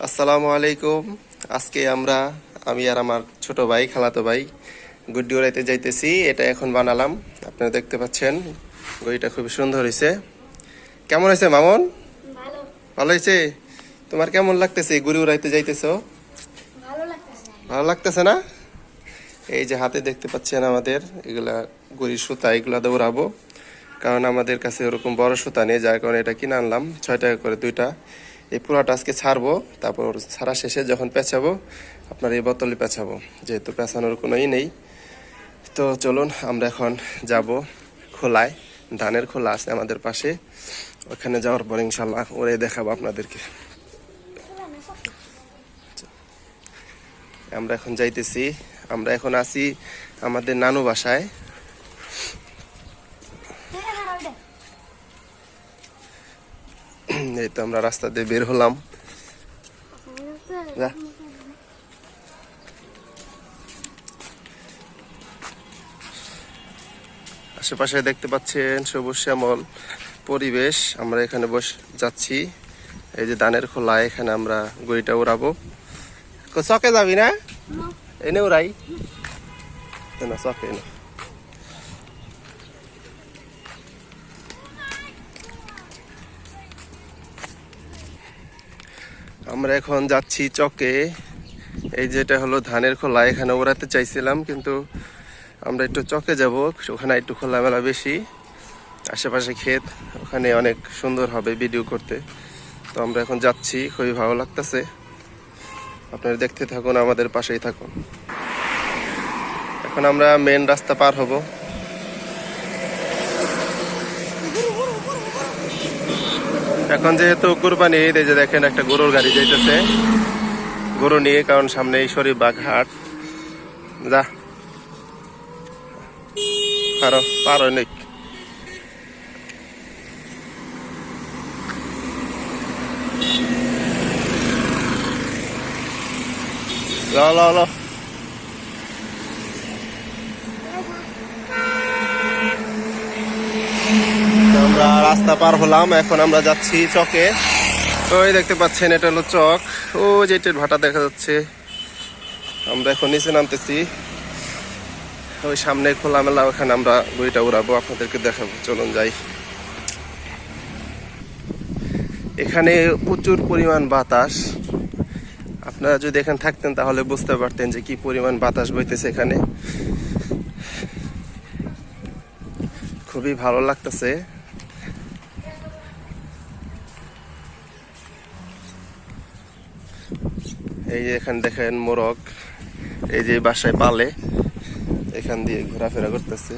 আসসালামু আলাইকুম। আজকে আমি আর আমার ছোট ভাই খালাতো ভাই গুড্ডি উড়াইতে যাইতেছি। এটা এখন বানালাম, আপনারা দেখতে পাচ্ছেন। গড়িটা খুবই সুন্দর হয়েছে। কেমন হয়েছে মামুন? ভালো। ভালো হয়েছে। তোমার কেমন লাগতেছে গুড়ি উড়াইতে যাইতেছো? ভালো লাগতেছে। ভালো লাগতেছে না? এই যে হাতে দেখতে পাচ্ছেন আমাদের এগুলা গড়ির সুতা, এগুলা দিয়ে উড়াবো। কারণ আমাদের কাছে ওরকম বড় সুতা নেই, যার কারণে এটা কিনে আনলাম 6 টাকা করে দুইটা। এই পুরাটা আজকে ছাড়বো, তারপর ছাড়া শেষে যখন পেঁচাবো আপনার এই বোতলে পেঁচাবো, যেহেতু পেঁচানোর কোনো নেই। তো চলুন আমরা এখন যাব খোলায়। ধানের খোলা আছে আমাদের পাশে, ওখানে যাওয়ার পর ইনশাল্লাহ ওরে দেখাবো আপনাদেরকে। আমরা এখন যাইতেছি, আমরা এখন আছি আমাদের নানু বাসায়। এই তো আমরা রাস্তা দিয়ে বের হলাম। যা। আশেপাশে দেখতে পাচ্ছেন সবুজ শ্যামল পরিবেশ। আমরা এখানে যাচ্ছি, এই যে ধানের খোলা, এখানে আমরা গড়িটা উড়াবো। চকে যাবি না? এনে উড়াই না, চকে না। আমরা এখন যাচ্ছি চকে। এই যেটা হলো ধানের খোলা, এখানে উড়াতে চাইছিলাম, কিন্তু আমরা একটু চকে যাব, ওখানে একটু খোলামেলা বেশি, আশেপাশে ক্ষেত, ওখানে অনেক সুন্দর হবে ভিডিও করতে। তো আমরা এখন যাচ্ছি, খুবই ভালো লাগতেছে। আপনারা দেখতে থাকুন, আমাদের পাশেই থাকুন। এখন আমরা মেন রাস্তা পার হব। এখন যেহেতু কুরবানি ঈদ, এই যে দেখেন একটা গরুর গাড়ি যাইতেছে গরু নিয়ে, কারণ সামনে এই শরীফবাগ হাট। যা পারো নেই। ল আমরা রাস্তা পার হলাম, এখন আমরা যাচ্ছি চকে। ওই দেখতে পাচ্ছেন এটা হলো চক, ও যেটার ভাটা দেখা যাচ্ছে। আমরা এখন নিচে নামতেছি, ওই সামনে খোলামেলা, ওখানে আমরা গড়িটা উড়াবো, আপনাদেরকে দেখাবো। চলুন যাই। এখানে প্রচুর পরিমাণ বাতাস, আপনারা যদি এখানে থাকতেন তাহলে বুঝতে পারতেন যে কি পরিমাণ বাতাস বইতেছে এখানে। খুবই ভালো লাগতেছে। এই যে এখানে দেখেন মোরগ, এই যে বাসায় পালে, এখান দিয়ে ঘোরাফেরা করতেছে।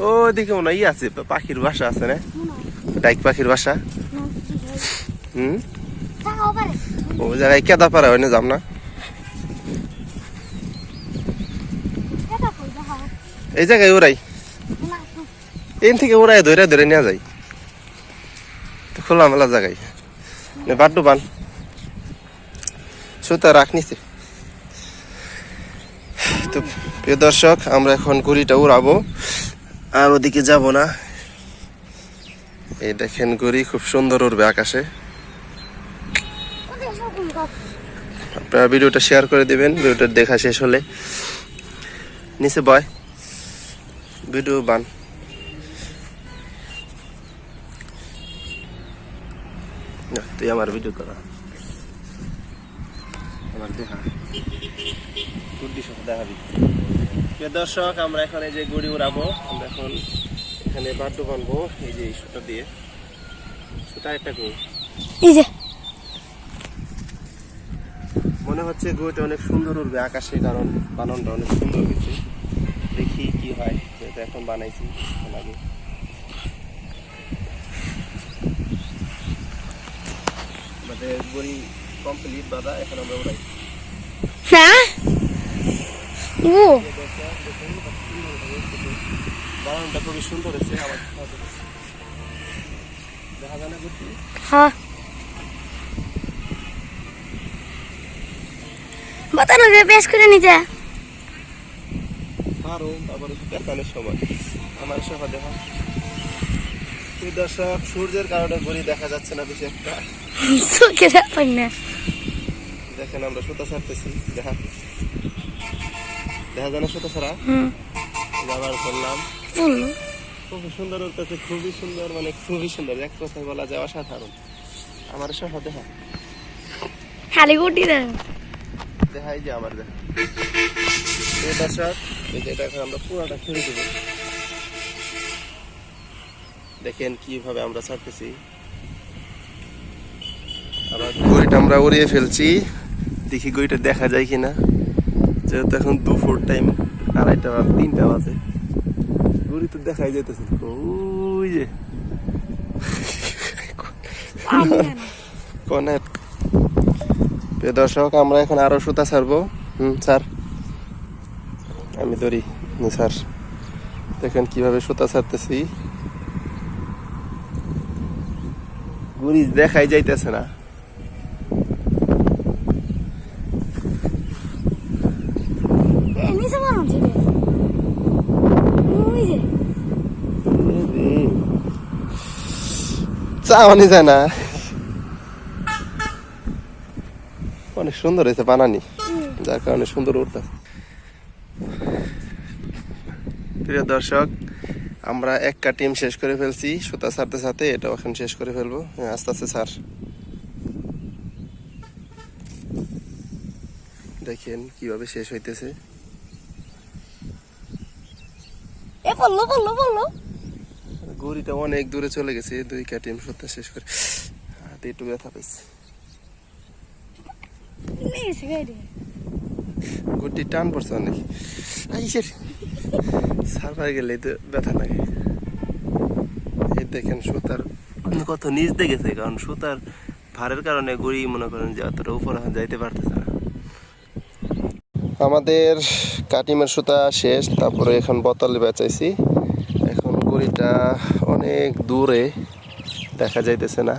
ওদিকে মনে হয় আছে পাখির বাসা আছে না, ডাইক পাখির বাসা। ও জায়গায় কেদা পারা হয় না, যাম না। এই জায়গায় ওরাই এন থেকে ওরাই ধরে ধরে নেওয়া যায়, খোলামেলা জায়গায়। বাড্ডু বান সুতা রাখ নিছে। তো প্রিয় দর্শক, আমরা এখন ঘুড়িটা উড়াবো, আর ওদিকে যাব না। এই দেখেন ঘুড়ি খুব সুন্দর উড়বে আকাশে। আপনারা ভিডিওটা শেয়ার করে দিবেন, ভিডিওটা দেখা শেষ হলে। নিচে বয় ভিডিও বান। তুই আমার ভিডিও করা, আমার দেখা দেখাবি। প্রিয় দর্শক, আমরা এখন এই যে গুড়ি উড়াবো, আমরা এখন এখানে বাড্ডু বানবো। এই যে সুতা দিয়ে, সুতা একটা গো, মনে হচ্ছে গরুটা অনেক সুন্দর উঠবে আকাশে, কারণ বানানটা অনেক সুন্দর হয়েছে। দেখি কি হয়, যেটা এখন বানাইছি লাগে। আমাদের গড়ি কমপ্লিট দাদা, এখন আমরা উড়াই। বানানটা খুবই সুন্দর হয়েছে আমার, দেখা যায় না করছি। হ্যাঁ, বাতানো যে পেশ করে নিতে আরো আবার পেঁচানোর সময় আমার সহ দেখা এই দর্শক সূর্যের কারণে ঘড়ি দেখা যাচ্ছে না বেশি একটা। চোখে ব্যাপার না। দেখেন আমরা সুতা ছাড়তেছি, দেখা দেখা যায় না সুতা ছাড়া। আবার করলাম, বললো খুব সুন্দর উঠতেছে, খুবই সুন্দর, মানে খুবই সুন্দর, এক কথায় বলা যায় অসাধারণ। আমার সহ দেখা খালি গুটি দেন। দেখাই যে আমার দেখা এই দর্শক, এই যে এটা এখন আমরা পুরোটা ছেড়ে দেবো। দেখেন কিভাবে আমরা ছাড়তেছি। আবার গড়িটা আমরা উড়িয়ে ফেলছি, দেখি গড়িটা দেখা যায় কিনা। যেহেতু এখন দুপুর টাইম, 2:30 বা 3টা বাজে, গড়ি তো দেখাই যাইতেছে। ওই যে কোনে প্রিয় দর্শক, আমরা এখন আরো সুতা ছাড়বো। স্যার আমি ধরি স্যার, দেখেন কিভাবে সুতা ছাড়তেছি। গুড়ি দেখাই যাইতেছে না। নিচে মনে হচ্ছে ওই যে চাওয়ানি যায় না। অনেক সুন্দর হয়েছে বানানি, যার কারণে সুন্দর উঠতেছে। প্রিয় দর্শক, আমরা একটা টিম শেষ করে ফেলছি সুতা ছাড়তে ছাড়তে, এটাও এখন শেষ করে ফেলবো। আস্তে আস্তে স্যার, দেখেন কিভাবে শেষ হইতেছে। এ বললো বললো বললো গড়িটা অনেক দূরে চলে গেছে, 2 টিম সুতা শেষ করে হাতে একটু ব্যথা পেয়েছে। নিয়েছে গাড়ি গড়ি টান পড়ছে অনেক, সারবার গেলে তো ব্যথা লাগে। এই দেখেন সুতার কত নিচ দিয়ে গেছে, কারণ সুতার ভারের কারণে গড়ি মনে করেন যে অতটা উপরে যাইতে পারতেছে না। আমাদের কাটিমের সুতা শেষ, তারপরে এখন বোতলে বেচাইছি। এখন গড়িটা অনেক দূরে, দেখা যাইতেছে না,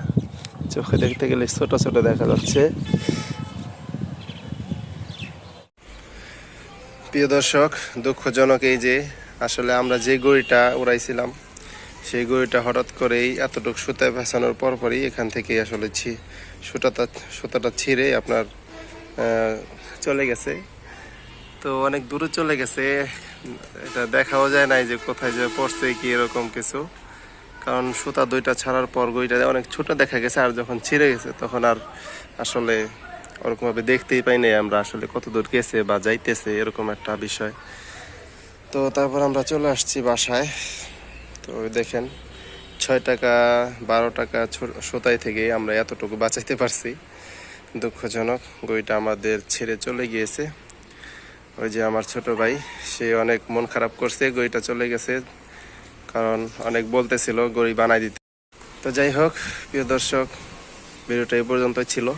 চোখে দেখতে গেলে ছোট ছোট দেখা যাচ্ছে। প্রিয় দর্শক, দুঃখজনক এই যে আসলে আমরা যে গড়িটা উড়াইছিলাম, সেই গড়িটা হঠাৎ করেই এতটুকু সুতায় ভেসানোর পরপরই এখান থেকে আসলে সুতাটা ছিঁড়ে আপনার চলে গেছে। তো অনেক দূরে চলে গেছে, এটা দেখাও যায় নাই যে কোথায় যে পড়ছে কি এরকম কিছু, কারণ সুতা 2টা ছাড়ার পর গড়িটা অনেক ছোট দেখা গেছে, আর যখন ছিঁড়ে গেছে তখন আর আসলে ওরকমভাবে দেখতেই পাই নাই আমরা আসলে কত দূর গেছে বা যাইতেছে, এরকম একটা বিষয়। তো তারপর আমরা চলে আসছি বাসায়। তো দেখেন 6 টাকা 12 টাকা সুতাই থেকে আমরা এতটুকু বাঁচাইতে পারছি। দুঃখজনক, গড়িটা আমাদের ছেড়ে চলে গিয়েছে। ওই যে আমার ছোট ভাই, সে অনেক মন খারাপ করছে, গড়িটা চলে গেছে, কারণ অনেক বলতেছিল গড়ি বানাই দিতে। তো যাই হোক প্রিয় দর্শক, ভিডিওটা এই পর্যন্তই ছিল।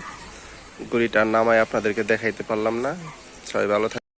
গড়িটার নামায় আপনাদেরকে দেখাইতে পারলাম না। সবাই ভালো থাকবেন।